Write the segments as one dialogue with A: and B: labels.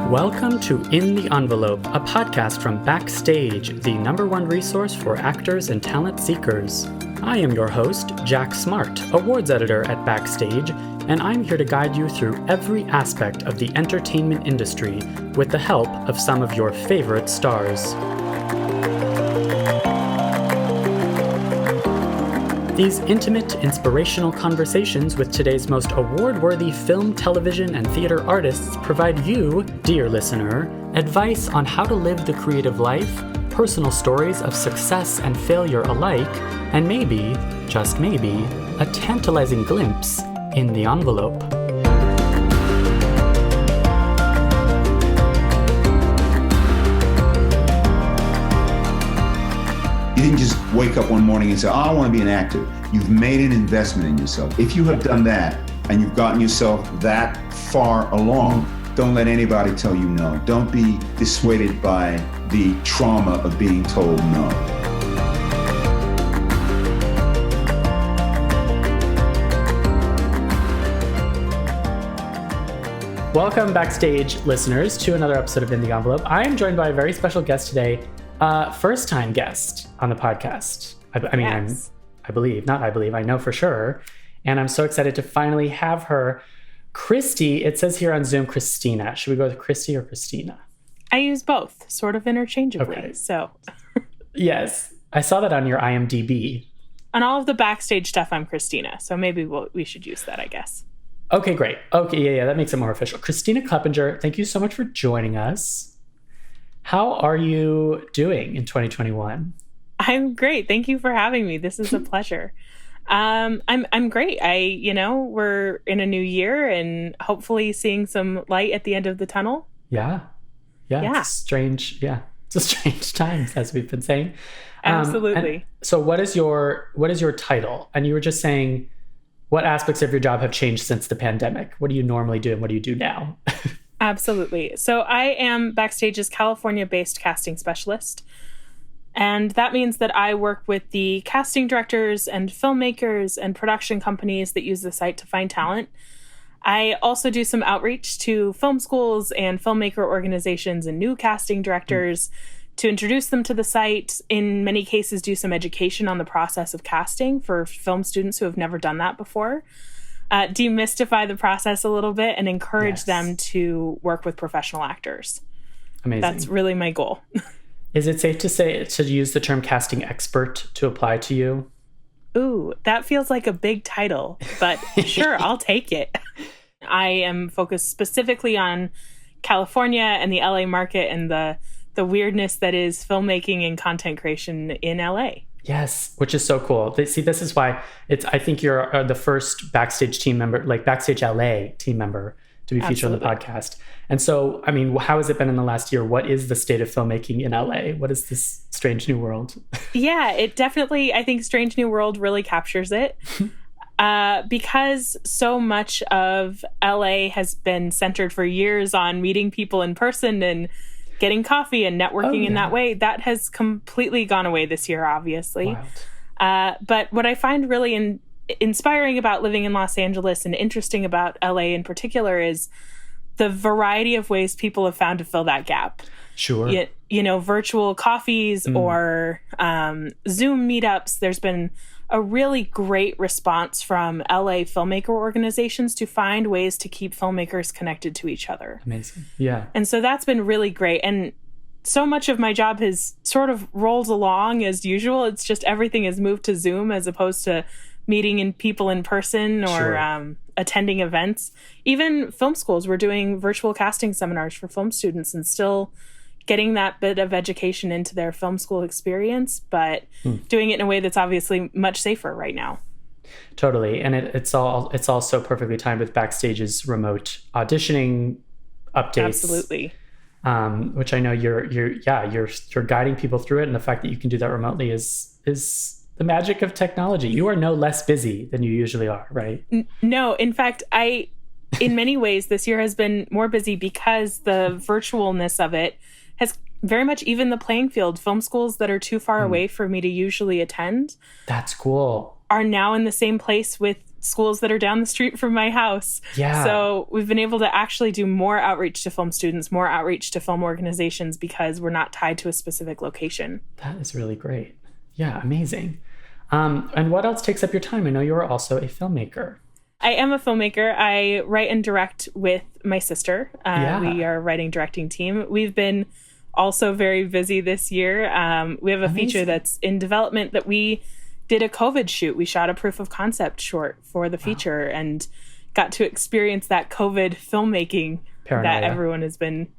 A: Welcome to In the Envelope, a podcast from Backstage, the #1 resource for actors and talent seekers. I am your host, Jack Smart, awards editor at Backstage, and I'm here to guide you through every aspect of the entertainment industry with the help of some of your favorite stars. These intimate, inspirational conversations with today's most award-worthy film, television, and theater artists provide you, dear listener, advice on how to live the creative life, personal stories of success and failure alike, and maybe, just maybe, a tantalizing glimpse in the envelope.
B: You didn't just wake up one morning and say, I want to be an actor. You've made an investment in yourself. If you have done that and you've gotten yourself that far along, don't let anybody tell you no. Don't be dissuaded by the trauma of being told no.
A: Welcome, Backstage listeners, to another episode of In the Envelope. I am joined by a very special guest today, first-time guest on the podcast. I know for sure. And I'm so excited to finally have her. Christy, it says here on Zoom, Christina. Should we go with Christy or Christina?
C: I use both, sort of interchangeably. Okay. So,
A: yes. I saw that on your IMDb.
C: On all of the Backstage stuff, I'm Christina. So maybe we should use that, I guess.
A: Okay, great. Okay, yeah, that makes it more official. Christina Kleppinger, thank you so much for joining us. How are you doing in 2021?
C: I'm great. Thank you for having me. This is a pleasure. I'm great. We're in a new year and hopefully seeing some light at the end of the tunnel.
A: Yeah. It's a strange time, as we've been saying.
C: Absolutely.
A: So what is your title? And you were just saying, what aspects of your job have changed since the pandemic? What do you normally do and what do you do now?
C: Absolutely. So I am Backstage's California-based casting specialist. And that means that I work with the casting directors and filmmakers and production companies that use the site to find talent. I also do some outreach to film schools and filmmaker organizations and new casting directors to introduce them to the site. In many cases, do some education on the process of casting for film students who have never done that before. Demystify the process a little bit and encourage them to work with professional actors.
A: Amazing.
C: That's really my goal.
A: Is it safe to use the term casting expert to apply to you?
C: Ooh, that feels like a big title, but sure, I'll take it. I am focused specifically on California and the LA market and the weirdness that is filmmaking and content creation in LA.
A: Yes, which is so cool. See, this is why I think you're the first Backstage team member, like Backstage LA team member, to be featured on the podcast. And so, I mean, how has it been in the last year? What is the state of filmmaking in LA? What is this strange new world?
C: Yeah, it definitely, I think Strange New World really captures it. Because so much of LA has been centered for years on meeting people in person and getting coffee and networking in that way. That has completely gone away this year, obviously. But what I find really inspiring about living in Los Angeles and interesting about LA in particular is the variety of ways people have found to fill that gap.
A: Sure.
C: Virtual coffees or Zoom meetups. There's been a really great response from LA filmmaker organizations to find ways to keep filmmakers connected to each other.
A: Amazing. Yeah.
C: And so that's been really great. And so much of my job has sort of rolled along as usual. It's just everything has moved to Zoom as opposed to meeting people in person or attending events. Even film schools, we're doing virtual casting seminars for film students and still getting that bit of education into their film school experience, but doing it in a way that's obviously much safer right now.
A: Totally. And it's all so perfectly timed with Backstage's remote auditioning updates.
C: Absolutely.
A: Which I know you're guiding people through it, and the fact that you can do that remotely is the magic of technology. You are no less busy than you usually are, right?
C: No, in fact, in many ways, this year has been more busy because the virtualness of it has very much even the playing field. Film schools that are too far away for me to usually attend.
A: That's cool.
C: Are now in the same place with schools that are down the street from my house.
A: Yeah.
C: So we've been able to actually do more outreach to film students, more outreach to film organizations because we're not tied to a specific location.
A: That is really great. Yeah, amazing. And what else takes up your time? I know you are also a filmmaker.
C: I am a filmmaker. I write and direct with my sister. We are a writing directing team. We've been also very busy this year. We have a feature that's in development that we did a COVID shoot. We shot a proof of concept short for the feature and got to experience that COVID filmmaking that everyone has been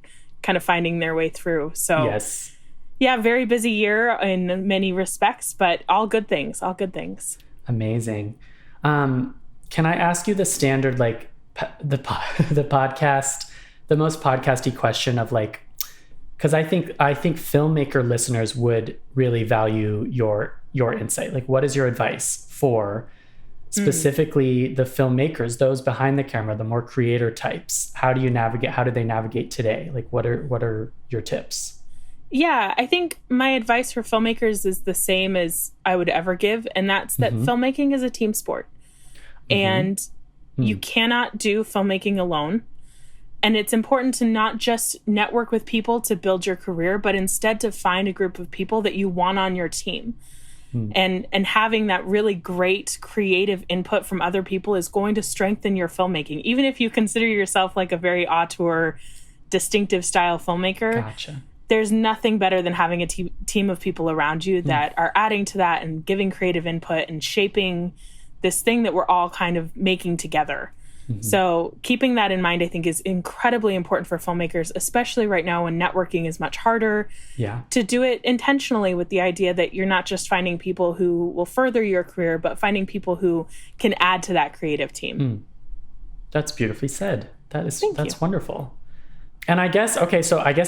C: kind of finding their way through. So
A: yes.
C: Yeah, very busy year in many respects, but all good things, all good things.
A: Amazing. Can I ask you the standard, like the podcast, the most podcasty question of like, because I think filmmaker listeners would really value your insight. Like, what is your advice for specifically the filmmakers, those behind the camera, the more creator types? How do they navigate today? Like, what are your tips?
C: Yeah, I think my advice for filmmakers is the same as I would ever give, and that's that filmmaking is a team sport. And you cannot do filmmaking alone. And it's important to not just network with people to build your career, but instead to find a group of people that you want on your team. And having that really great creative input from other people is going to strengthen your filmmaking. Even if you consider yourself like a very auteur, distinctive style filmmaker.
A: Gotcha.
C: There's nothing better than having a team of people around you that are adding to that and giving creative input and shaping this thing that we're all kind of making together. So keeping that in mind, I think, is incredibly important for filmmakers, especially right now when networking is much harder.
A: Yeah.
C: To do it intentionally with the idea that you're not just finding people who will further your career, but finding people who can add to that creative team.
A: That's beautifully said. That's
C: you.
A: Wonderful. And I guess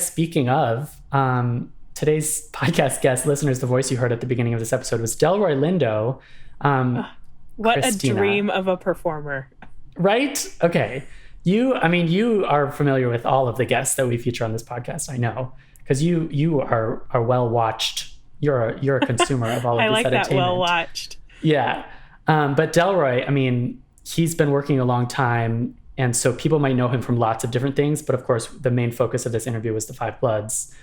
A: speaking of, today's podcast guest, listeners, the voice you heard at the beginning of this episode was Delroy Lindo.
C: What
A: Christina.
C: A dream of a performer.
A: Right? Okay. You are familiar with all of the guests that we feature on this podcast, I know, because you are well watched. You're a consumer of all of
C: I
A: this
C: like
A: entertainment.
C: that well watched.
A: Yeah. But Delroy, he's been working a long time, and so people might know him from lots of different things. But of course, the main focus of this interview was The Five Bloods,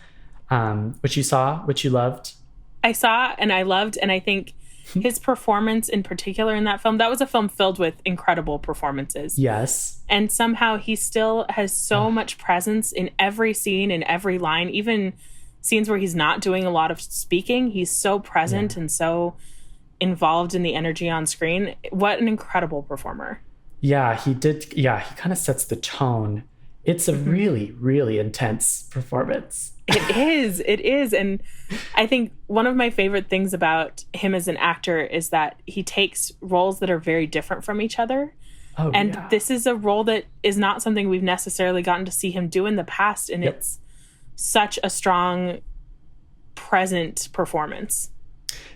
A: which you saw, which you loved.
C: I saw and I loved, and I think his performance in particular in that film, that was a film filled with incredible performances.
A: Yes.
C: And somehow he still has so much presence in every scene, in every line, even scenes where he's not doing a lot of speaking. He's so present and so involved in the energy on screen. What an incredible performer. Yeah, he did. Yeah, he kind of sets the tone. It's a really, really intense performance. It is. And I think one of my favorite things about him as an actor is that he takes roles that are very different from each other. Oh, and this is a role that is not something we've necessarily gotten to see him do in the past. And it's such a strong, present performance.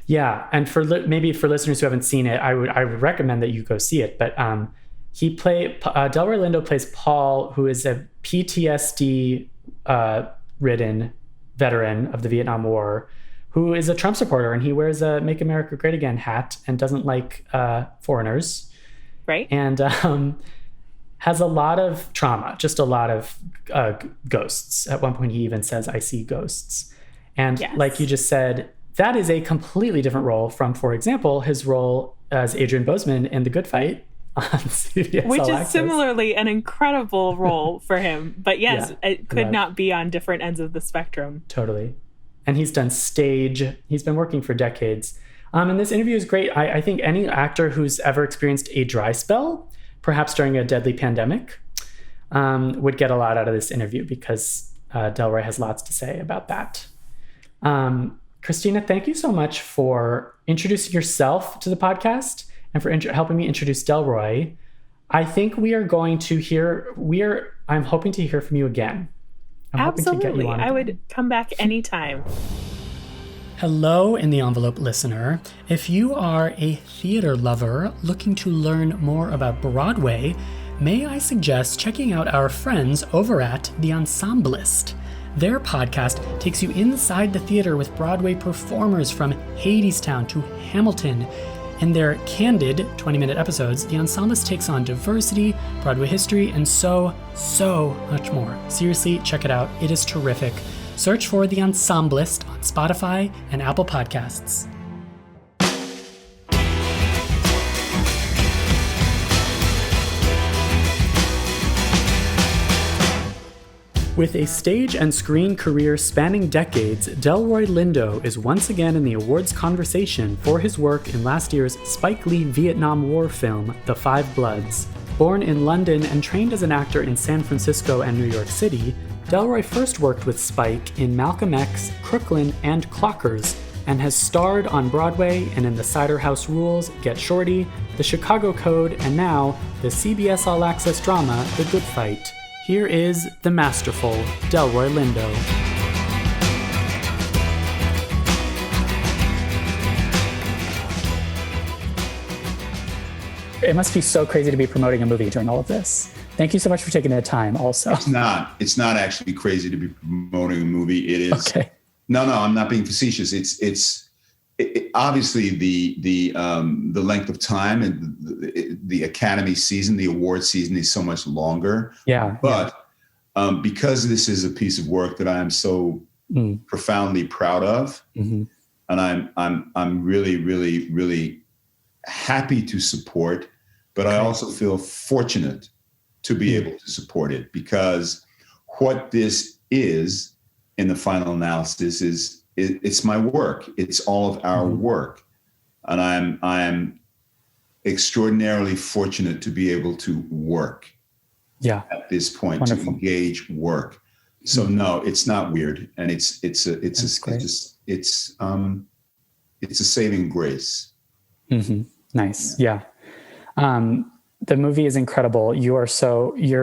C: Yeah. And maybe for listeners who haven't seen it, I would recommend that you go see it. But Delroy Lindo plays Paul, who is a PTSD ridden veteran of the Vietnam War, who is a Trump supporter, and he wears a Make America Great Again hat and doesn't like foreigners. Right. And has a lot of trauma, just a lot of ghosts. At one point, he even says, "I see ghosts." And like you just said, that is a completely different role from, for example, his role as Adrian Boseman in The Good Fight on CBS All Access. Which is similarly an incredible role for him. But yes, it could not be on different ends of the spectrum. Totally. And he's done stage. He's been working for decades. And this interview is great. I think any actor who's ever experienced a dry spell, perhaps during a deadly pandemic, would get a lot out of this interview because Delroy has lots to say about that. Christina, thank you so much for introducing yourself to the podcast and for helping me introduce Delroy. I think we are going to I'm hoping to hear from you again. Absolutely. I would come back anytime. Hello, In the Envelope listener. If you are a theater lover looking to learn more about Broadway, may I suggest checking out our friends over at The Ensemblist. Their podcast takes you inside the theater with Broadway performers from Hadestown to Hamilton,
A: In their candid 20-minute episodes, the Ensemblist takes on diversity, Broadway history, and so much more. Seriously, check it out. It is terrific. Search for The Ensemblist on Spotify and Apple Podcasts. With a stage and screen career spanning decades, Delroy Lindo is once again in the awards conversation for his work in last year's Spike Lee Vietnam War film, The Five Bloods. Born in London and trained as an actor in San Francisco and New York City, Delroy first worked with Spike in Malcolm X, Crooklyn, and Clockers, and has starred on Broadway and in the Cider House Rules, Get Shorty, The Chicago Code, and now the CBS All Access drama, The Good Fight. Here is the masterful Delroy Lindo. It must be so crazy to be promoting a movie during all of this. Thank you so much for taking the time also.
B: It's not actually crazy to be promoting a movie. It is.
A: Okay.
B: No, I'm not being facetious. It's obviously the length of time and the Academy season, the award season is so much longer.
A: Yeah.
B: But because this is a piece of work that I am so profoundly proud of, and I'm really, really, really happy to support, but I also feel fortunate to be able to support it, because what this is in the final analysis is it's my work. It's all of our work. And I'm extraordinarily fortunate to be able to work at this point. Wonderful. To engage work. So no, it's not weird. And it's a saving grace.
A: Nice. Yeah. The movie is incredible. Your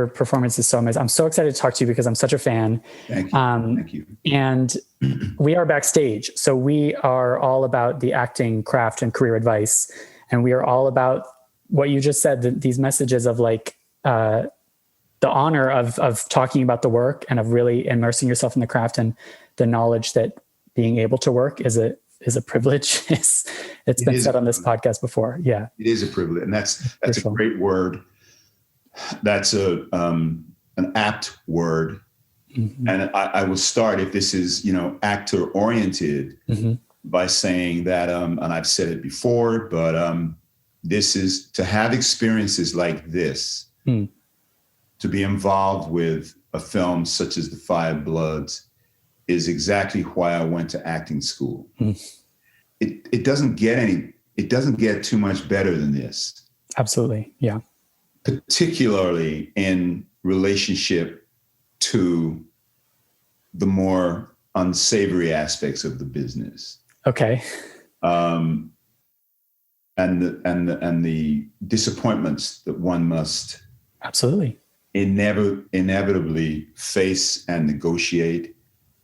A: performance is so amazing. I'm so excited to talk to you because I'm such a fan.
B: Thank you. Thank you.
A: And we are Backstage. So we are all about the acting craft and career advice. And we are all about what you just said, these messages of like the honor of talking about the work and of really immersing yourself in the craft, and the knowledge that being able to work is a privilege. It's been said on this podcast before. Yeah.
B: It is a privilege. And that's a great word. That's an apt word. And I will start, if this is, actor oriented, by saying that, and I've said it before, but this is to have experiences like this, to be involved with a film such as The Five Bloods, is exactly why I went to acting school. It doesn't get too much better than this.
A: Absolutely. Yeah.
B: Particularly in relationship to the more unsavory aspects of the business.
A: Okay.
B: And the disappointments that one must
A: absolutely
B: inevitably face and negotiate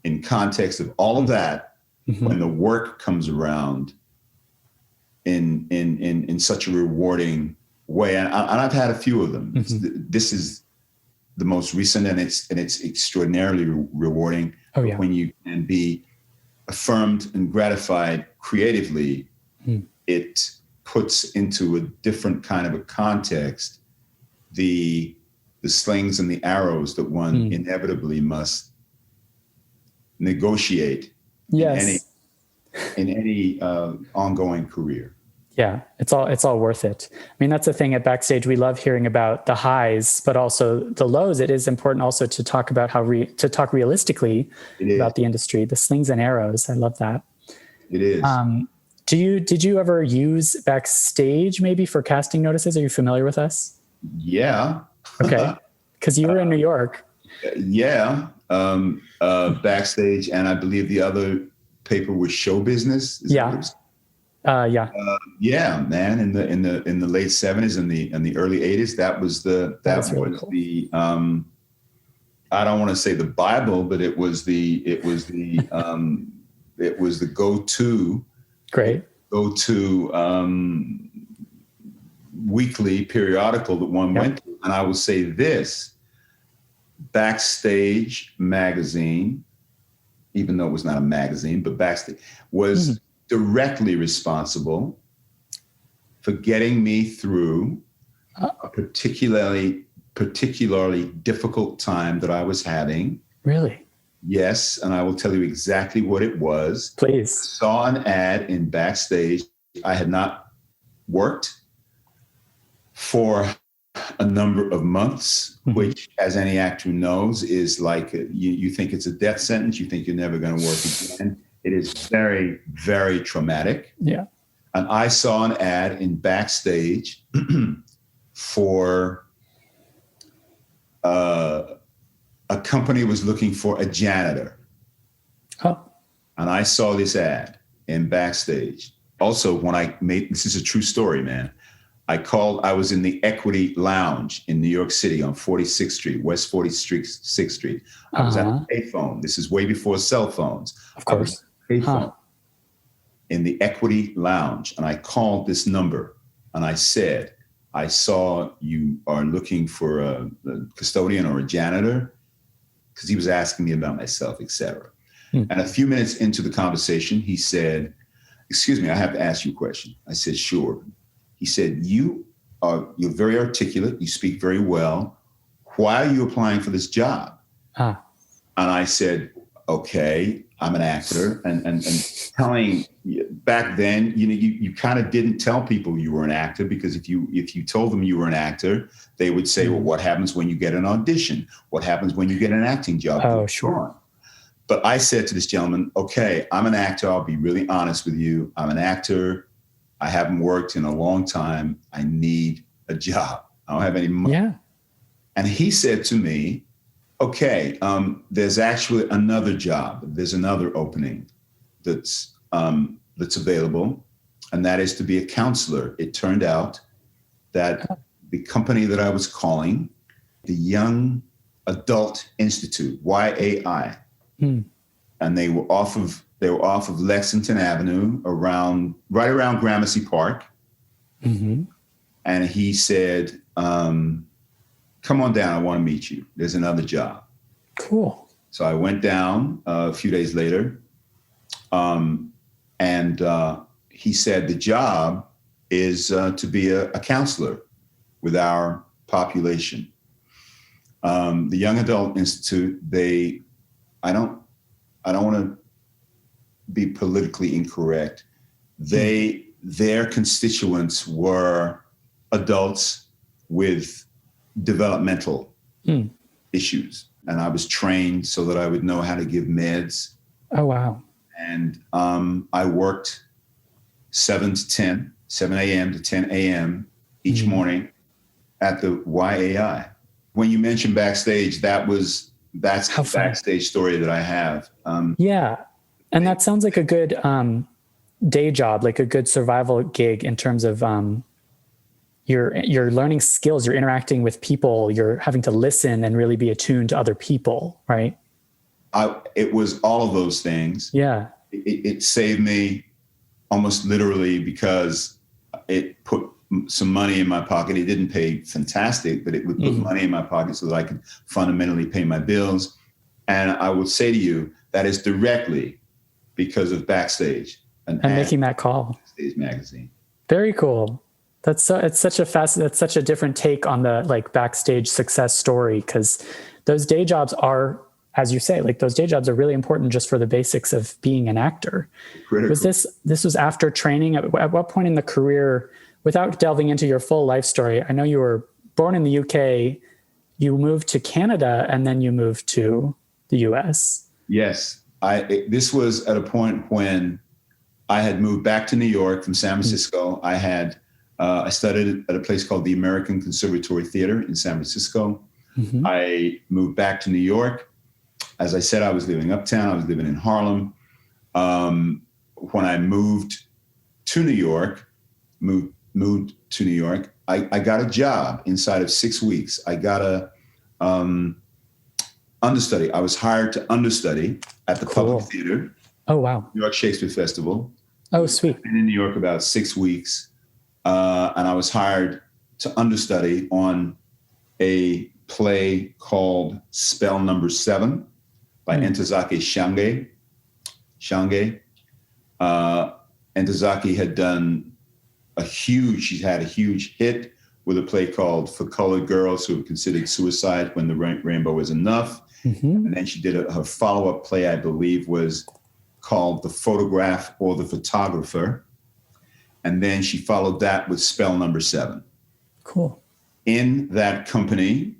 B: in context of all of that, when the work comes around in such a rewarding way. And I've had a few of them. This is the most recent, and it's extraordinarily rewarding. When you can be affirmed and gratified creatively, it puts into a different kind of a context the slings and the arrows that one inevitably must negotiate in any ongoing career.
A: Yeah, it's all worth it. I mean, that's the thing at Backstage. We love hearing about the highs, but also the lows. It is important also to talk about to talk realistically about the industry, the slings and arrows. I love that.
B: It is.
A: Did you ever use Backstage maybe for casting notices? Are you familiar with us?
B: Yeah.
A: Okay. Because you were in New York.
B: Yeah. Backstage, and I believe the other paper was Show Business.
A: Yeah,
B: man. In the late 70s and the early 80s, that was really cool. I don't want to say the Bible, but it was the go-to.
A: Great.
B: Weekly periodical that one went to. And I will say this: Backstage magazine, even though it was not a magazine, but Backstage was directly responsible for getting me through a particularly difficult time that I was having.
A: Really?
B: Yes, and I will tell you exactly what it was.
A: Please.
B: I saw an ad in Backstage. I had not worked for a number of months, which, as any actor knows, is like you think it's a death sentence. You think you're never going to work again. It is very, very traumatic.
A: Yeah.
B: And I saw an ad in Backstage for a company was looking for a janitor.
A: Oh.
B: And I saw this ad in Backstage. Also, this is a true story, man. I was in the Equity Lounge in New York City on 46th Street, West 46th Street. I was at a payphone. This is way before cell phones.
A: Of course.
B: Payphone in the Equity Lounge. And I called this number and I said, I saw you are looking for a custodian or a janitor, because he was asking me about myself, etc. And a few minutes into the conversation, he said, excuse me, I have to ask you a question. I said, sure. He said, you're very articulate. You speak very well. Why are you applying for this job? And I said, okay, I'm an actor. And telling back then, you kind of didn't tell people you were an actor, because if you told them you were an actor, they would say, well, what happens when you get an audition? What happens when you get an acting job?
A: Oh, sure.
B: But I said to this gentleman, okay, I'm an actor. I'll be really honest with you. I'm an actor. I haven't worked in a long time. I need a job. I don't have any money.
A: Yeah.
B: And he said to me, okay, there's actually another job. There's another opening that's available, and that is to be a counselor. It turned out that the company that I was calling, the Young Adult Institute, YAI, and they were off of Lexington Avenue, right around Gramercy Park. And he said, come on down, I want to meet you. There's another job.
A: Cool.
B: So I went down a few days later, and he said the job is to be a counselor with our population. The Young Adult Institute, I don't want to be politically incorrect. Their constituents were adults with developmental issues. And I was trained so that I would know how to give meds.
A: Oh, wow.
B: And I worked 7 a.m. to 10 a.m. each morning at the YAI. When you mentioned Backstage, that's the Backstage story that I have.
A: Yeah. And that sounds like a good day job, like a good survival gig in terms of you're learning skills, you're interacting with people, you're having to listen and really be attuned to other people, right?
B: It was all of those things.
A: Yeah.
B: It saved me almost literally, because it put some money in my pocket. It didn't pay fantastic, but it would put money in my pocket so that I could fundamentally pay my bills. And I will say to you, that is directly because of Backstage and
A: making that call.
B: Backstage magazine.
A: Very cool. It's such a different take on the like Backstage success story, because those day jobs are, as you say, like those day jobs are really important just for the basics of being an actor. Critical. This was after training? At what point in the career, without delving into your full life story, I know you were born in the UK, you moved to Canada, and then you moved to the US. Yes.
B: This was at a point when I had moved back to New York from San Francisco. I studied at a place called the American Conservatory Theater in San Francisco. I moved back to New York. As I said, I was living uptown. I was living in Harlem. When I moved to New York, I got a job inside of 6 weeks. I got a understudy. I was hired to understudy at the Public Theater.
A: Oh, wow.
B: New York Shakespeare Festival.
A: Oh, sweet.
B: I've been in New York about 6 weeks. And I was hired to understudy on a play called Spell Number 7 by Ntozake Shange. Ntozake had done she had a huge hit with a play called For Colored Girls Who Were Considered Suicide When the Rainbow Is Enough.
A: Mm-hmm.
B: And then she did her follow-up play, I believe, was called The Photograph or The Photographer. And then she followed that with Spell Number 7.
A: Cool.
B: In that company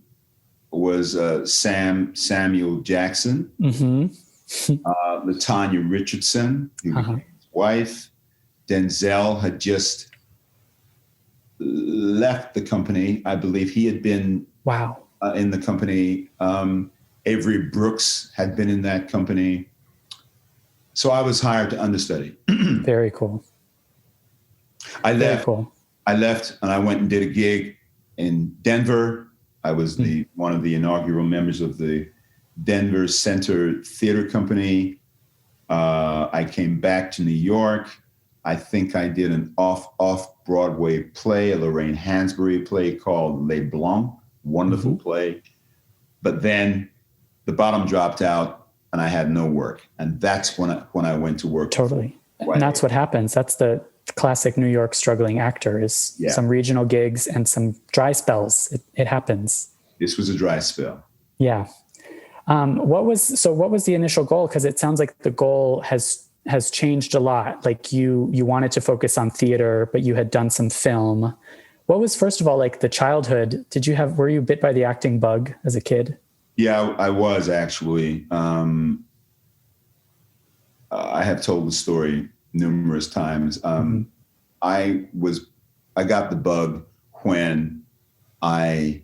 B: was Samuel Jackson, LaTanya Richardson, who became his wife. Denzel had just left the company. I believe he had been in the company. Avery Brooks had been in that company. So I was hired to understudy.
A: Very cool.
B: I left and I went and did a gig in Denver. I was one of the inaugural members of the Denver Center Theater Company. I came back to New York. I think I did an off-Broadway play, a Lorraine Hansberry play called Les Blancs, wonderful play. But then the bottom dropped out and I had no work. And that's when I went to work.
A: Totally. And that's what happens. That's the classic New York struggling actor is some regional gigs and some dry spells. It happens.
B: This was a dry spell.
A: Yeah. What was the initial goal? Because it sounds like the goal has changed a lot. Like you wanted to focus on theater, but you had done some film. What was, first of all, like the childhood? Were you bit by the acting bug as a kid?
B: Yeah, I was actually. I have told the story numerous times. I got the bug when I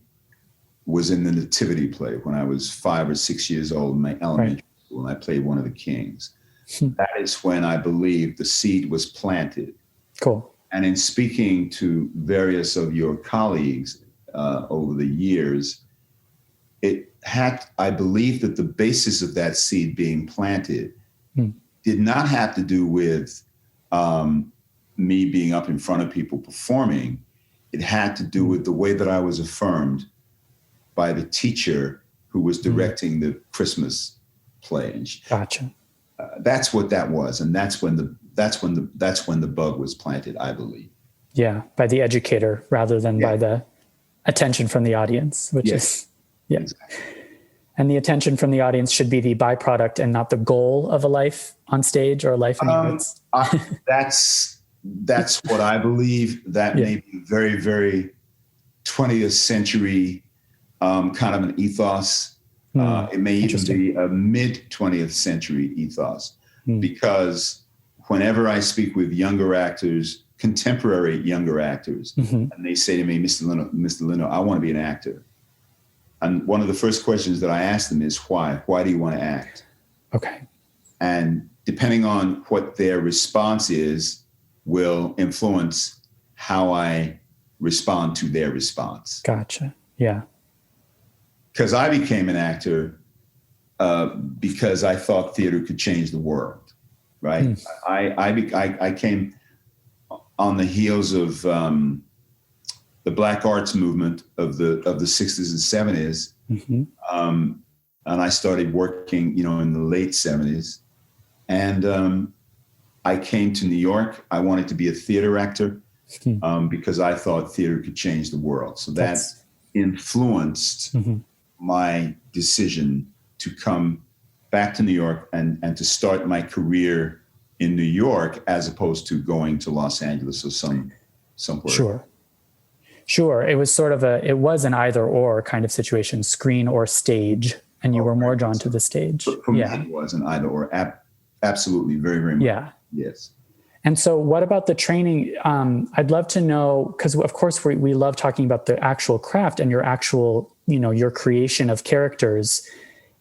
B: was in the Nativity play when I was 5 or 6 years old in my elementary school, and I played one of the kings. That is when I believe the seed was planted.
A: Cool.
B: And in speaking to various of your colleagues over the years, I believe that the basis of that seed being planted did not have to do with me being up in front of people performing. It had to do with the way that I was affirmed by the teacher who was directing the Christmas play. And
A: gotcha.
B: That's what that was, and that's when the bug was planted, I believe.
A: Yeah, by the educator rather than by the attention from the audience, which is exactly. And the attention from the audience should be the byproduct and not the goal of a life on stage or a life in the arts.
B: That's what I believe. That may be very, very 20th century kind of an ethos. It may even be a mid-20th century ethos, because whenever I speak with younger actors, contemporary younger actors, and they say to me, Mr. Lindo, I want to be an actor. And one of the first questions that I ask them is, why? Why do you want to act?
A: Okay.
B: And depending on what their response is, will influence how I respond to their response.
A: Gotcha. Yeah.
B: Because I became an actor because I thought theater could change the world, right? I came on the heels of the Black Arts movement of the 60s and 70s, and I started working, in the late 70s, and I came to New York. I wanted to be a theater actor because I thought theater could change the world. So that influenced my decision to come back to New York and to start my career in New York as opposed to going to Los Angeles or somewhere.
A: Sure. It was sort of it was an either or kind of situation, screen or stage, and you were more drawn to the stage.
B: For me, it was an either or. Absolutely. Very, very much.
A: Yeah.
B: Yes.
A: And so what about the training? I'd love to know, because of course we love talking about the actual craft and your actual, your creation of characters.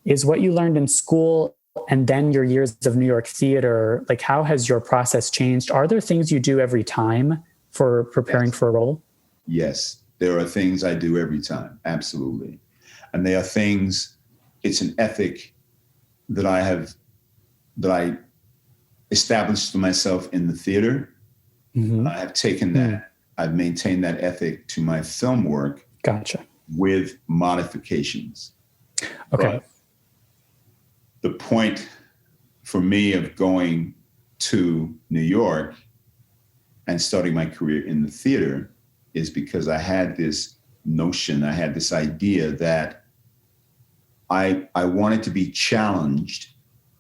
A: Is what you learned in school and then your years of New York theater, like how has your process changed? Are there things you do every time for preparing for a role?
B: Yes, there are things I do every time. Absolutely. And they are things, it's an ethic that I established for myself in the theater. I have taken that, I've maintained that ethic to my film work.
A: Gotcha.
B: With modifications.
A: Okay.
B: But the point for me of going to New York and starting my career in the theater is because I had this notion, I had this idea that I wanted to be challenged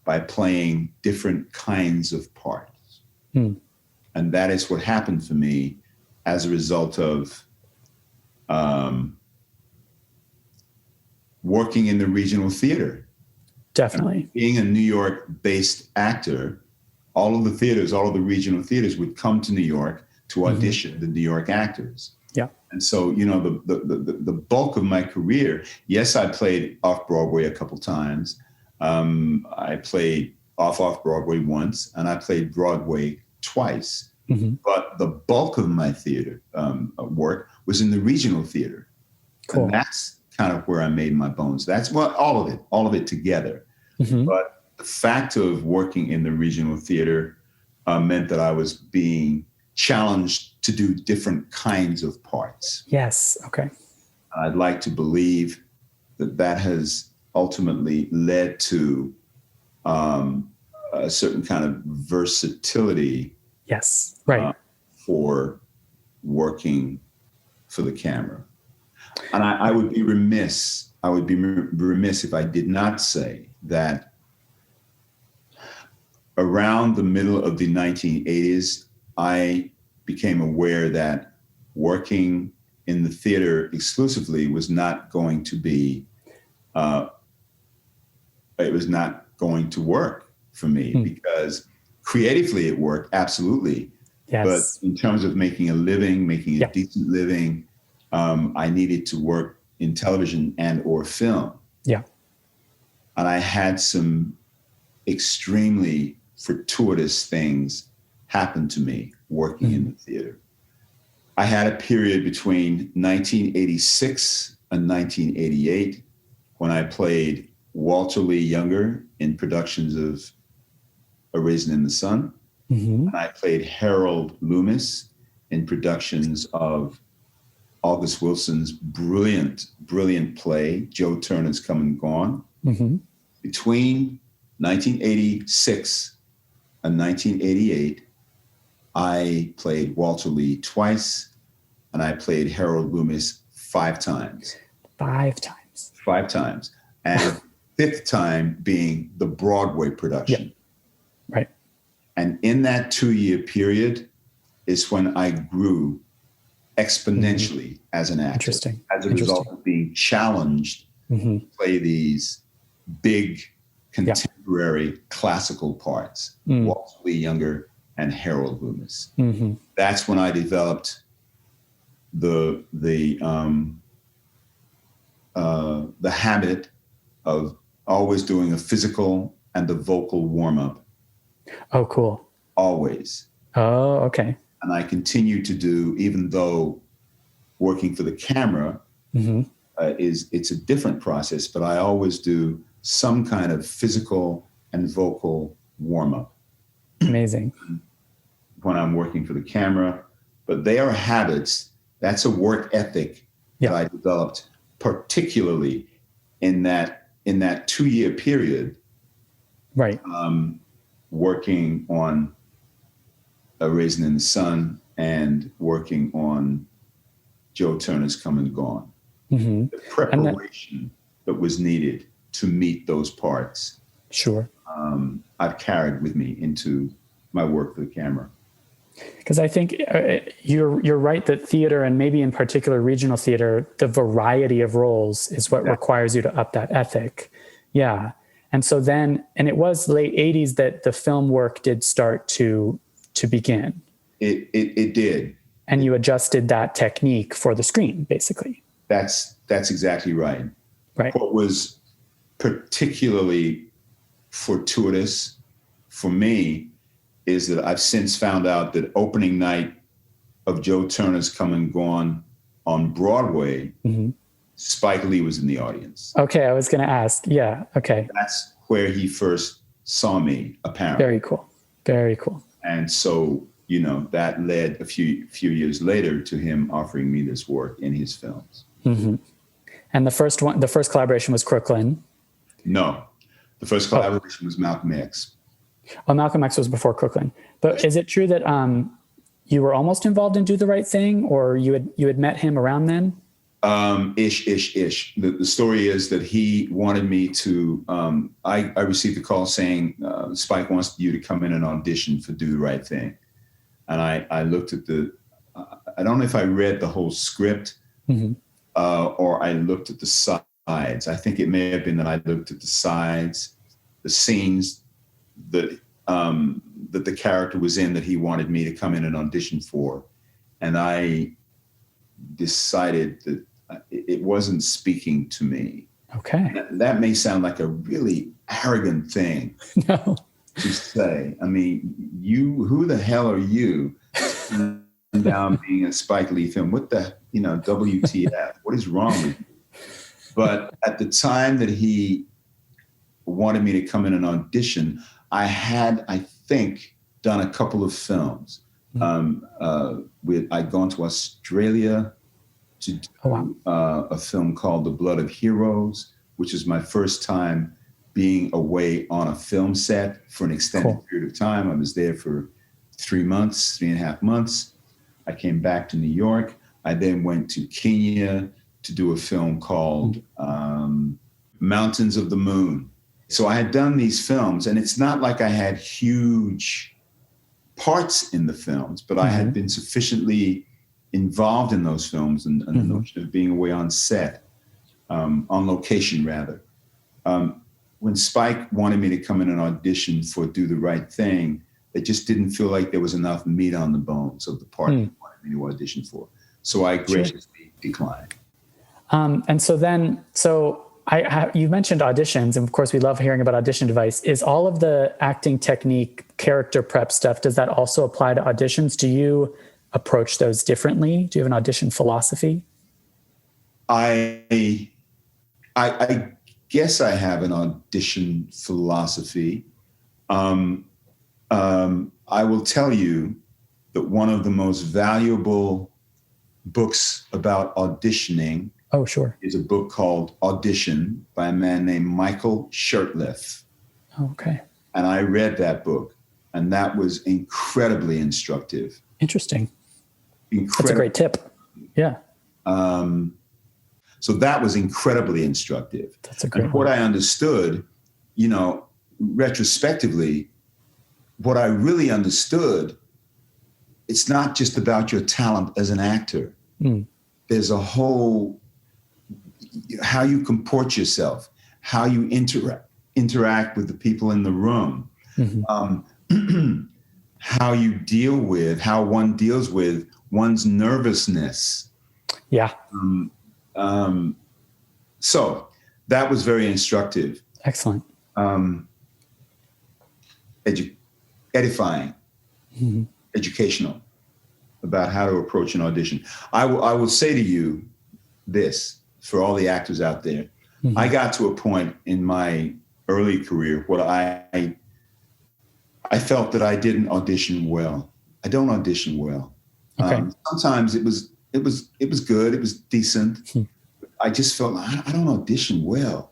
B: by playing different kinds of parts. And that is what happened for me as a result of working in the regional theater.
A: Definitely.
B: And being a New York-based actor, all of the regional theaters would come to New York to audition the New York actors.
A: Yeah.
B: And so, the bulk of my career, yes, I played off-Broadway a couple times. I played off-Broadway once, and I played Broadway twice. But the bulk of my theater work was in the regional theater. Cool. And that's kind of where I made my bones. That's what all of it together. But the fact of working in the regional theater meant that I was being challenged to do different kinds of parts.
A: Yes. Okay.
B: I'd like to believe that has ultimately led to a certain kind of versatility.
A: Yes. Right.
B: For working for the camera. And I would be remiss if I did not say that around the middle of the 1980s, I became aware that working in the theater exclusively was not going to be, it was not going to work for me because creatively it worked, absolutely.
A: Yes.
B: But in terms of making a living, making a decent living, I needed to work in television and or film.
A: Yeah.
B: And I had some extremely fortuitous things happen to me working in the theater. I had a period between 1986 and 1988 when I played Walter Lee Younger in productions of A Raisin in the Sun. And I played Harold Loomis in productions of August Wilson's brilliant play, Joe Turner's Come and Gone. Between 1986 and 1988, I played Walter Lee twice, and I played Harold Loomis 5 times.
A: 5 times.
B: 5 times. And fifth time being the Broadway production.
A: Yep. Right.
B: And in that 2-year period is when I grew exponentially as an actor.
A: Interesting.
B: As a result of being challenged to play these big contemporary classical parts, Walter Lee Younger and Harold Loomis. That's when I developed the habit of always doing a physical and a vocal warm-up.
A: Oh, cool.
B: Always.
A: Oh, okay.
B: And I continue to do, even though working for the camera it's a different process, but I always do some kind of physical and vocal warm-up.
A: Amazing.
B: When I'm working for the camera, but they are habits. That's a work ethic that I developed, particularly in that 2-year period.
A: Right.
B: Working on A Raisin in the Sun and working on Joe Turner's Come and Gone. The preparation that was needed to meet those parts.
A: Sure.
B: I've carried with me into my work for the camera.
A: Because I think you're right that theater, and maybe in particular regional theater, the variety of roles is what requires you to up that ethic. Yeah. And so then, and it was late 80s that the film work did start to begin.
B: It did.
A: And you adjusted that technique for the screen, basically.
B: That's exactly right.
A: Right.
B: What was particularly fortuitous for me is that I've since found out that opening night of Joe Turner's Come and Gone on Broadway, Spike Lee was in the audience.
A: Okay, I was going to ask. Yeah, okay.
B: That's where he first saw me, apparently.
A: Very cool. Very cool.
B: And so, that led a few years later to him offering me this work in his films.
A: And the first collaboration was Crooklyn.
B: No, the first collaboration was Malcolm X.
A: Oh, Malcolm X was before Crooklyn. But is it true that you were almost involved in Do the Right Thing, or you had met him around then?
B: Ish. The story is that he wanted me to, I received a call saying, Spike wants you to come in and audition for Do the Right Thing. And I looked at I don't know if I read the whole script or I looked at the sides. I think it may have been that I looked at the sides, the scenes that the character was in that he wanted me to come in and audition for. And I decided that it wasn't speaking to me.
A: Okay.
B: That may sound like a really arrogant thing
A: No.
B: to say. I mean, who the hell are you down being a Spike Lee film? What the, WTF? What is wrong with you? But at the time that he wanted me to come in and audition, I had, I think, done a couple of films. I'd gone to Australia to do a film called The Blood of Heroes, which is my first time being away on a film set for an extended period of time. I was there for 3.5 months. I came back to New York. I then went to Kenya to do a film called Mountains of the Moon. So I had done these films, and it's not like I had huge parts in the films, but I had been sufficiently involved in those films and the notion of being away on set, on location rather. When Spike wanted me to come in and audition for Do the Right Thing, it just didn't feel like there was enough meat on the bones of the part he wanted me to audition for. So I graciously declined.
A: And so you mentioned auditions, and of course we love hearing about audition advice. Is all of the acting technique, character prep stuff, does that also apply to auditions? Do you approach those differently? Do you have an audition philosophy?
B: I guess I have an audition philosophy. I will tell you that one of the most valuable books about auditioning is a book called Audition by a man named Michael Shurtleff.
A: Okay.
B: And I read that book, and that was incredibly instructive.
A: Interesting. That's a great tip. Yeah.
B: So that was incredibly instructive.
A: That's a great
B: and what I understood, retrospectively, what I really understood, it's not just about your talent as an actor. There's a whole, how you comport yourself, how you interact with the people in the room, how one deals with one's nervousness.
A: Yeah.
B: So that was very instructive.
A: Excellent.
B: Edifying, educational about how to approach an audition. I will say to you this, for all the actors out there, I got to a point in my early career where I felt that I didn't audition well. I don't audition well. Okay. Sometimes it was good. It was decent. I just felt I don't audition well.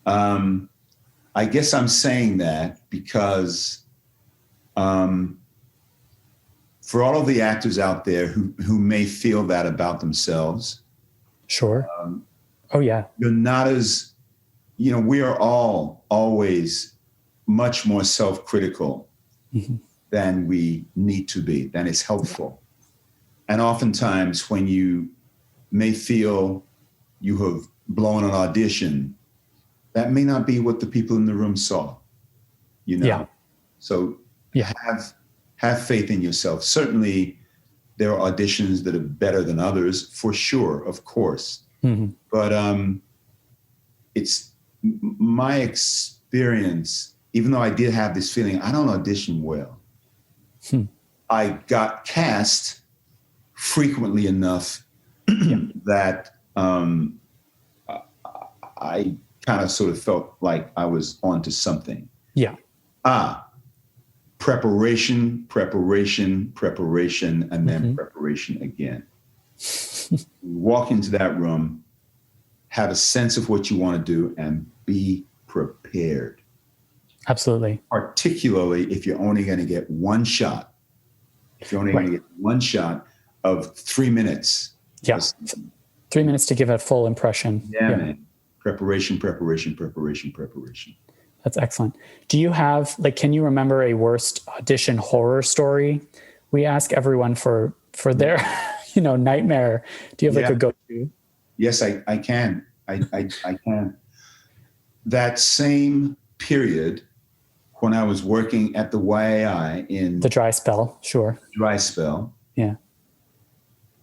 B: I guess I'm saying that because for all of the actors out there who may feel that about themselves.
A: Sure. You're
B: not as, we are all always much more self-critical than we need to be, than is helpful. And oftentimes when you may feel you have blown an audition, that may not be what the people in the room saw,
A: Yeah.
B: So have faith in yourself. Certainly there are auditions that are better than others, for sure, of course. But it's my experience, even though I did have this feeling, I don't audition well. I got cast frequently enough that I kind of sort of felt like I was onto something.
A: Yeah.
B: Preparation, and then preparation again. Walk into that room, have a sense of what you want to do, and be prepared.
A: Absolutely.
B: Particularly if you're only going to get one shot You're only going to get one shot of 3 minutes.
A: Yeah. 3 minutes to give a full impression.
B: Yeah, man. Preparation.
A: That's excellent. Do you have, can you remember a worst audition horror story? We ask everyone for their, nightmare. Do you have a go-to?
B: Yes, I can. I can. That same period when I was working at the YAI in
A: the dry spell, sure.
B: Dry spell.
A: Yeah.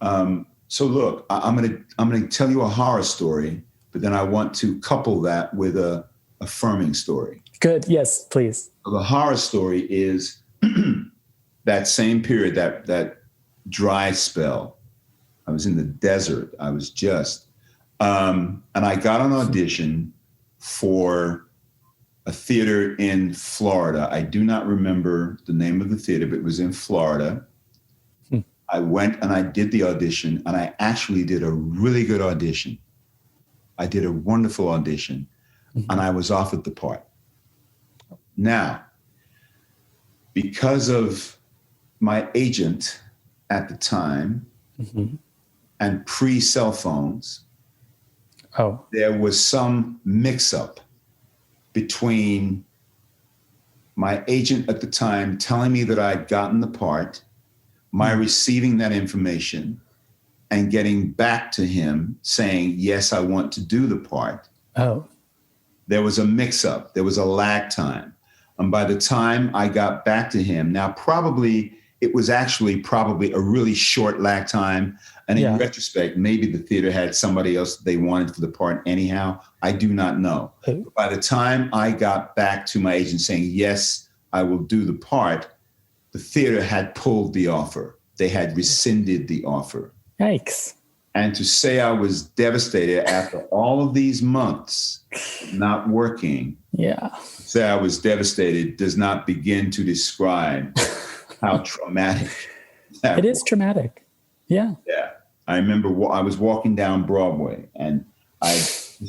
B: So look, I'm gonna tell you a horror story, but then I want to couple that with a affirming story.
A: Good. Yes, please.
B: The horror story is that same period, that dry spell. I was in the desert. I was and I got an audition for a theater in Florida. I do not remember the name of the theater, but it was in Florida. I went and I did the audition, and I actually did a really good audition. I did a wonderful audition, and I was offered the part. Now, because of my agent at the time and pre-cell phones, there was some mix-up between my agent at the time telling me that I'd gotten the part, my receiving that information, and getting back to him saying, yes, I want to do the part. There was a mix-up. There was a lag time. And by the time I got back to him, now it was actually a really short lag time. And in retrospect, maybe the theater had somebody else they wanted for the part anyhow. I do not know. But by the time I got back to my agent saying, yes, I will do the part, the theater had pulled the offer. They had rescinded the offer.
A: Yikes.
B: And to say I was devastated after all of these months not working, say I was devastated does not begin to describe how traumatic that
A: It is traumatic. Yeah.
B: Yeah. I remember I was walking down Broadway, and I'd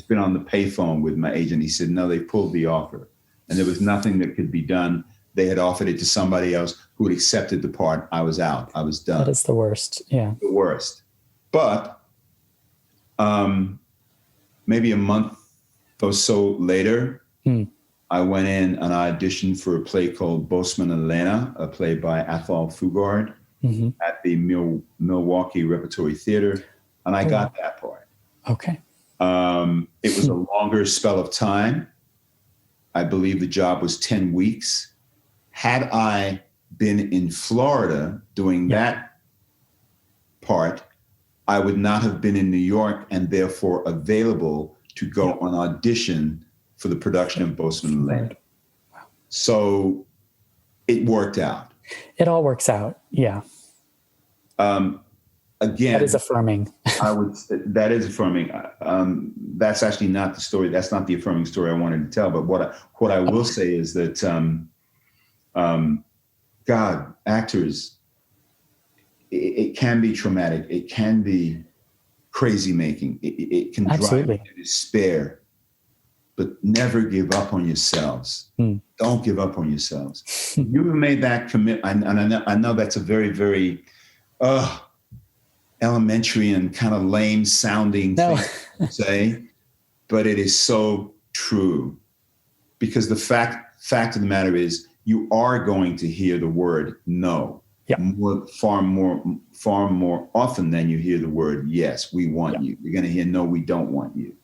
B: been on the payphone with my agent. He said, no, they pulled the offer, and there was nothing that could be done. They had offered it to somebody else who had accepted the part. I was out. I was done.
A: That is the worst. Yeah.
B: The worst. But maybe a month or so later, I went in and I auditioned for a play called Bosman and Lena, a play by Athol Fugard at the Milwaukee Repertory Theater. And I got that part.
A: Okay.
B: It was a longer spell of time. I believe the job was 10 weeks. Had I been in Florida doing that part, I would not have been in New York and therefore available to go on audition for the production of Bosman and Lena. Wow. So it worked out.
A: It all works out. Yeah.
B: Again,
A: that is affirming.
B: That is affirming. That's actually not the story. That's not the affirming story I wanted to tell. But what I will say is that, God, actors, it can be traumatic. It can be crazy making. It can drive you to despair. But never give up on yourselves. Don't give up on yourselves. You have made that commitment, and I know that's a very, very elementary and kind of lame sounding thing to say, but it is so true. Because the fact of the matter is, you are going to hear the word no far more often than you hear the word yes, we want you. You're going to hear no, we don't want you.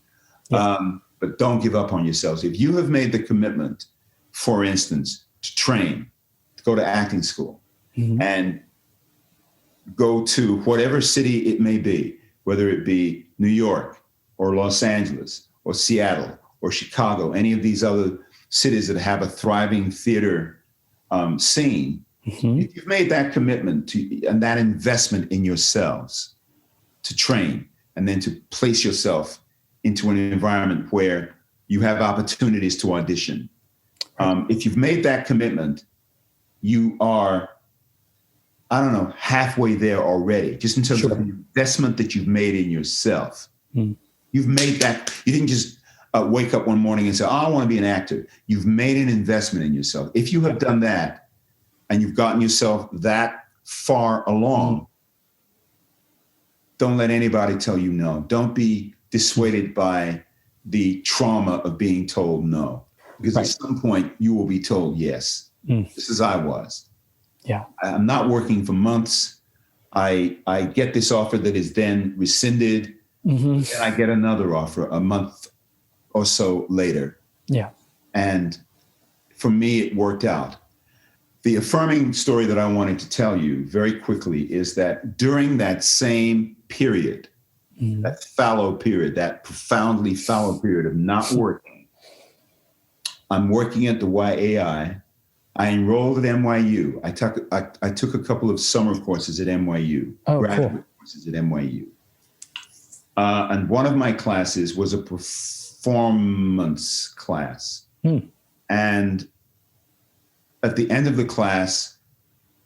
B: But don't give up on yourselves. If you have made the commitment, for instance, to train, to go to acting school, and go to whatever city it may be, whether it be New York or Los Angeles or Seattle or Chicago, any of these other cities that have a thriving theater scene, if you've made that commitment and that investment in yourselves to train and then to place yourself into an environment where you have opportunities to audition. If you've made that commitment, you are, halfway there already, just in terms of the investment that you've made in yourself. You've made that, you didn't just wake up one morning and say, I want to be an actor. You've made an investment in yourself. If you have done that and you've gotten yourself that far along, don't let anybody tell you no. Don't be dissuaded by the trauma of being told no. Because at some point you will be told yes. Just as I was.
A: Yeah.
B: I'm not working for months. I get this offer that is then rescinded. And I get another offer a month or so later.
A: Yeah.
B: And for me, it worked out. The affirming story that I wanted to tell you very quickly is that during that same period, that fallow period, that profoundly fallow period of not working, I'm working at the YAI. I enrolled at NYU. I took a couple of summer courses at NYU, graduate courses at NYU. And one of my classes was a performance class. And at the end of the class,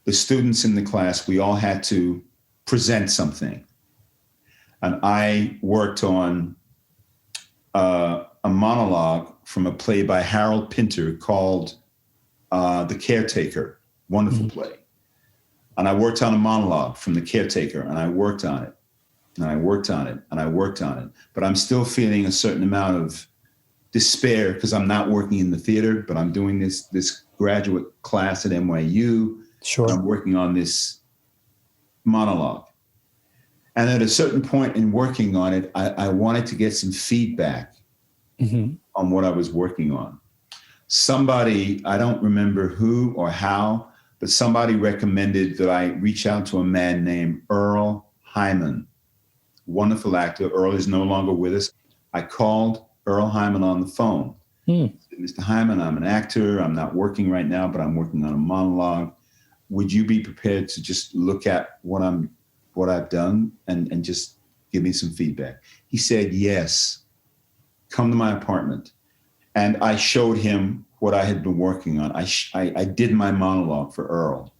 B: the students in the class, we all had to present something. And I worked on a monologue from a play by Harold Pinter called The Caretaker, wonderful play. And I worked on a monologue from The Caretaker, and I worked on it, and I worked on it, and I worked on it. But I'm still feeling a certain amount of despair because I'm not working in the theater, but I'm doing this graduate class at NYU.
A: Sure.
B: And I'm working on this monologue. And at a certain point in working on it, I wanted to get some feedback on what I was working on. Somebody, I don't remember who or how, but somebody recommended that I reach out to a man named Earl Hyman, wonderful actor. Earl is no longer with us. I called Earl Hyman on the phone. I said, Mr. Hyman, I'm an actor. I'm not working right now, but I'm working on a monologue. Would you be prepared to just look at what I've done and just give me some feedback? He said, yes, come to my apartment. And I showed him what I had been working on. I did my monologue for Earl.